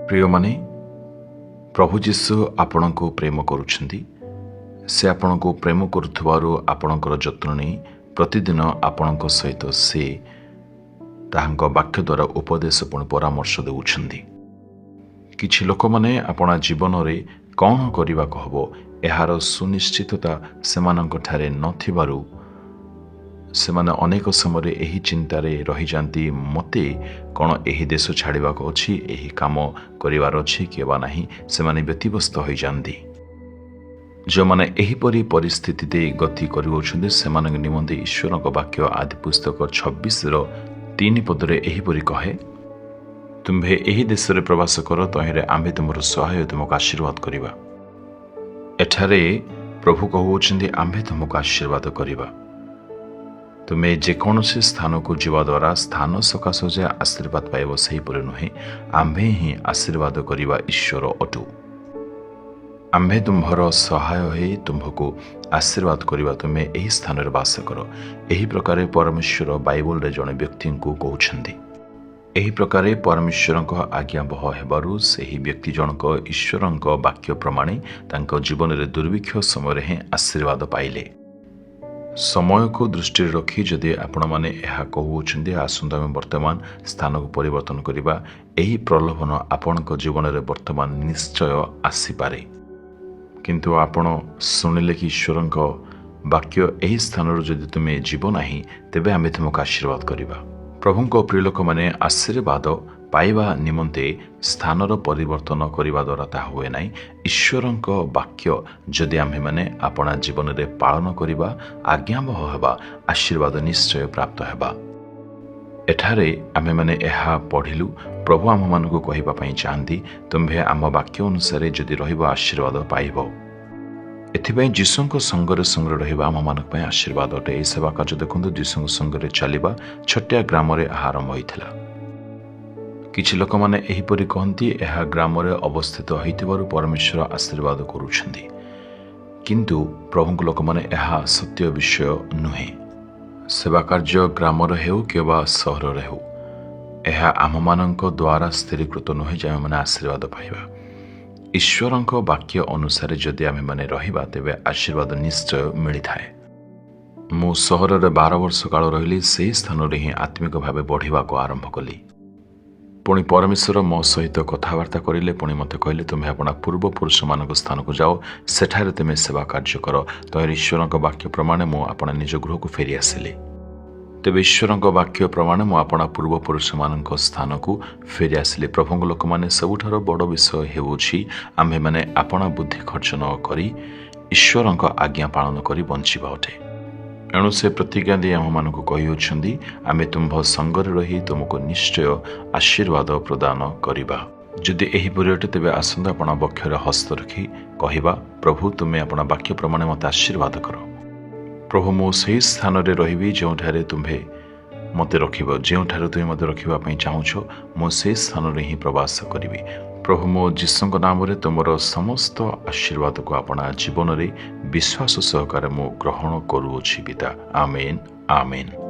ପ୍ରିୟମାନେ, ପ୍ରଭୁ ଯୀଶୁ ଆପଣଙ୍କୁ ପ୍ରେମ କରୁଛନ୍ତି। ସେ ଆପଣଙ୍କୁ ପ୍ରେମ କରୁଥିବାରୁ ଆପଣଙ୍କର ଯତ୍ନ ନେଇ ପ୍ରତିଦିନ ଆପଣଙ୍କ ସହିତ ସେ ତାହାଙ୍କ ବାକ୍ୟ ଦ୍ୱାରା ଉପଦେଶ ପୁଣି ପରାମର୍ଶ ଦେଉଛନ୍ତି। କିଛି ଲୋକମାନେ ଆପଣା ଜୀବନରେ କ'ଣ କରିବାକୁ ହେବ ଏହାର ସୁନିଶ୍ଚିତତା ସେମାନଙ୍କଠାରେ ନଥିବାରୁ ସେମାନେ ଅନେକ ସମୟରେ ଏହି ଚିନ୍ତାରେ ରହିଯାନ୍ତି, ମୋତେ କ'ଣ ଏହି ଦେଶ ଛାଡ଼ିବାକୁ ଅଛି, ଏହି କାମ କରିବାର ଅଛି କିମ୍ବା ନାହିଁ। ସେମାନେ ବ୍ୟତିବ୍ୟସ୍ତ ହୋଇଯାନ୍ତି। ଯେଉଁମାନେ ଏହିପରି ପରିସ୍ଥିତି ଦେଇ ଗତି କରୁଅଛନ୍ତି ସେମାନଙ୍କ ନିମନ୍ତେ ଈଶ୍ୱରଙ୍କ ବାକ୍ୟ ଆଦି ପୁସ୍ତକ 26:3 ପଦରେ ଏହିପରି କହେ, ତୁମ୍ଭେ ଏହି ଦେଶରେ ପ୍ରବାସ କର, ତହିଁରେ ଆମ୍ଭେ ତୁମର ସହାୟ ତୁମକୁ ଆଶୀର୍ବାଦ କରିବା। ଏଠାରେ ପ୍ରଭୁ କହୁଅଛନ୍ତି ଆମ୍ଭେ ତୁମକୁ ଆଶୀର୍ବାଦ କରିବା। ତୁମେ ଯେକୌଣସି ସ୍ଥାନକୁ ଯିବା ଦ୍ୱାରା ସ୍ଥାନ ସକାଶେ ଯେ ଆଶୀର୍ବାଦ ପାଇବ ସେହିପରି ନୁହେଁ, ଆମ୍ଭେ ହିଁ ଆଶୀର୍ବାଦ କରିବା ଈଶ୍ୱର ଅଟୁ। ଆମ୍ଭେ ତୁମ୍ଭର ସହାୟ ହୋଇ ତୁମ୍ଭକୁ ଆଶୀର୍ବାଦ କରିବା, ତୁମେ ଏହି ସ୍ଥାନରେ ବାସ କର। ଏହି ପ୍ରକାରେ ପରମେଶ୍ୱର ବାଇବଲରେ ଜଣେ ବ୍ୟକ୍ତିଙ୍କୁ କହୁଛନ୍ତି। ଏହି ପ୍ରକାରେ ପରମେଶ୍ୱରଙ୍କ ଆଜ୍ଞାବହ ହେବାରୁ ସେହି ବ୍ୟକ୍ତି ଜଣକ ଈଶ୍ୱରଙ୍କ ବାକ୍ୟ ପ୍ରମାଣେ ତାଙ୍କ ଜୀବନରେ ଦୁର୍ଭିକ୍ଷ ସମୟରେ ହିଁ ଆଶୀର୍ବାଦ ପାଇଲେ। ସମୟକୁ ଦୃଷ୍ଟିରେ ରଖି ଯଦି ଆପଣମାନେ ଏହା କହୁଅଛନ୍ତି ଆସନ୍ତୁ ଆମେ ବର୍ତ୍ତମାନ ସ୍ଥାନକୁ ପରିବର୍ତ୍ତନ କରିବା, ଏହି ପ୍ରଲୋଭନ ଆପଣଙ୍କ ଜୀବନରେ ବର୍ତ୍ତମାନ ନିଶ୍ଚୟ ଆସିପାରେ। କିନ୍ତୁ ଆପଣ ଶୁଣିଲେ କି ଈଶ୍ୱରଙ୍କ ବାକ୍ୟ ଏହି ସ୍ଥାନରୁ ଯଦି ତୁମେ ଯିବ ନାହିଁ ତେବେ ଆମେ ତୁମକୁ ଆଶୀର୍ବାଦ କରିବା। ପ୍ରଭୁଙ୍କ ପ୍ରିୟ ଲୋକମାନେ, ଆଶୀର୍ବାଦ ପାଇବା ନିମନ୍ତେ ସ୍ଥାନର ପରିବର୍ତ୍ତନ କରିବା ଦ୍ୱାରା ତାହା ହୁଏ ନାହିଁ। ଈଶ୍ୱରଙ୍କ ବାକ୍ୟ ଯଦି ଆମ୍ଭେମାନେ ଆପଣା ଜୀବନରେ ପାଳନ କରିବା, ଆଜ୍ଞାବହ ହେବା, ଆଶୀର୍ବାଦ ନିଶ୍ଚୟ ପ୍ରାପ୍ତ ହେବା। ଏଠାରେ ଆମ୍ଭେମାନେ ଏହା ପଢ଼ିଲୁ, ପ୍ରଭୁ ଆମମାନଙ୍କୁ କହିବା ପାଇଁ ଚାହାନ୍ତି ତୁମ୍ଭେ ଆମ ବାକ୍ୟ ଅନୁସାରେ ଯଦି ରହିବ ଆଶୀର୍ବାଦ ପାଇବ। ଏଥିପାଇଁ ଯୀଶୁଙ୍କ ସଙ୍ଗରେ ରହିବା ଆମମାନଙ୍କ ପାଇଁ ଆଶୀର୍ବାଦ ଅଟେ। ଏହି ସେବା କାର୍ଯ୍ୟ ଦେଖନ୍ତୁ, ଯୀଶୁଙ୍କ ସଙ୍ଗରେ ଚାଲିବା ଛୋଟିଆ ଗ୍ରାମରେ ଏହା ଆରମ୍ଭ ହୋଇଥିଲା। କିଛି ଲୋକମାନେ ଏହିପରି କହନ୍ତି ଏହା ଗ୍ରାମରେ ଅବସ୍ଥିତ ହୋଇଥିବାରୁ ପରମେଶ୍ୱର ଆଶୀର୍ବାଦ କରୁଛନ୍ତି, କିନ୍ତୁ ପ୍ରଭୁଙ୍କ ଲୋକମାନେ ଏହା ସତ୍ୟ ବିଷୟ ନୁହେଁ। ସେବା କାର୍ଯ୍ୟ ଗ୍ରାମରେ ହେଉ କିମ୍ବା ସହରରେ ହେଉ, ଏହା ଆମମାନଙ୍କ ଦ୍ୱାରା ସ୍ଥିରୀକୃତ ନୁହେଁ ଯେ ଆମେମାନେ ଆଶୀର୍ବାଦ ପାଇବା। ଈଶ୍ୱରଙ୍କ ବାକ୍ୟ ଅନୁସାରେ ଯଦି ଆମେମାନେ ରହିବା ତେବେ ଆଶୀର୍ବାଦ ନିଶ୍ଚୟ ମିଳିଥାଏ। ମୁଁ ସହରରେ 12 ବର୍ଷ କାଳ ରହିଲି, ସେହି ସ୍ଥାନରେ ହିଁ ଆତ୍ମିକ ଭାବେ ବଢ଼ିବାକୁ ଆରମ୍ଭ କଲି। ପୁଣି ପରମେଶ୍ୱର ମୋ ସହିତ କଥାବାର୍ତ୍ତା କରିଲେ, ପୁଣି ମୋତେ କହିଲେ ତୁମେ ଆପଣା ପୂର୍ବପୁରୁଷମାନଙ୍କ ସ୍ଥାନକୁ ଯାଅ, ସେଠାରେ ତୁମେ ସେବା କାର୍ଯ୍ୟ କର। ତହିଁରେ ଈଶ୍ୱରଙ୍କ ବାକ୍ୟ ପ୍ରମାଣେ ମୁଁ ଆପଣା ନିଜ ଗୃହକୁ ଫେରି ଆସିଲି। ତେବେ ଈଶ୍ୱରଙ୍କ ବାକ୍ୟ ପ୍ରମାଣେ ମୁଁ ଆପଣା ପୂର୍ବପୁରୁଷମାନଙ୍କ ସ୍ଥାନକୁ ଫେରି ଆସିଲି। ପ୍ରଭୁଙ୍କ ଲୋକମାନେ, ସବୁଠାରୁ ବଡ଼ ବିଷୟ ହେଉଛି ଆମ୍ଭେମାନେ ଆପଣା ବୁଦ୍ଧି ଖର୍ଚ୍ଚ ନ କରି ଈଶ୍ୱରଙ୍କ ଆଜ୍ଞା ପାଳନ କରି ବଞ୍ଚିବା ଅଟେ। ଏଣୁ ସେ ପ୍ରତିଜ୍ଞା ଦେଇ ଆମମାନଙ୍କୁ କହିଅଛନ୍ତି ଆମେ ତୁମ୍ଭ ସଙ୍ଗରେ ରହି ତୁମକୁ ନିଶ୍ଚୟ ଆଶୀର୍ବାଦ ପ୍ରଦାନ କରିବା। ଯଦି ଏହିପରି ଅଟେ ତେବେ ଆସନ୍ତୁ ଆପଣା ବକ୍ଷରେ ହସ୍ତ ରଖି କହିବା, ପ୍ରଭୁ ତୁମେ ଆପଣା ବାକ୍ୟ ପ୍ରମାଣେ ମୋତେ ଆଶୀର୍ବାଦ କର। ପ୍ରଭୁ, ମୁଁ ସେହି ସ୍ଥାନରେ ରହିବି ଯେଉଁଠାରେ ତୁମ୍ଭେ ମୋତେ ରଖିବ। ଯେଉଁଠାରେ ତୁମେ ମୋତେ ରଖିବା ପାଇଁ ଚାହୁଁଛ ମୁଁ ସେହି ସ୍ଥାନରେ ହିଁ ପ୍ରବାସ କରିବି। ପ୍ରଭୁ, ମୋ ଯୀଶୁଙ୍କ ନାମରେ ତୁମର ସମସ୍ତ ଆଶୀର୍ବାଦକୁ ଆପଣା ଜୀବନରେ ବିଶ୍ୱାସ ସହକାରେ ମୁଁ ଗ୍ରହଣ କରୁଅଛି ପିତା। ଆମେନ୍, ଆମେନ୍।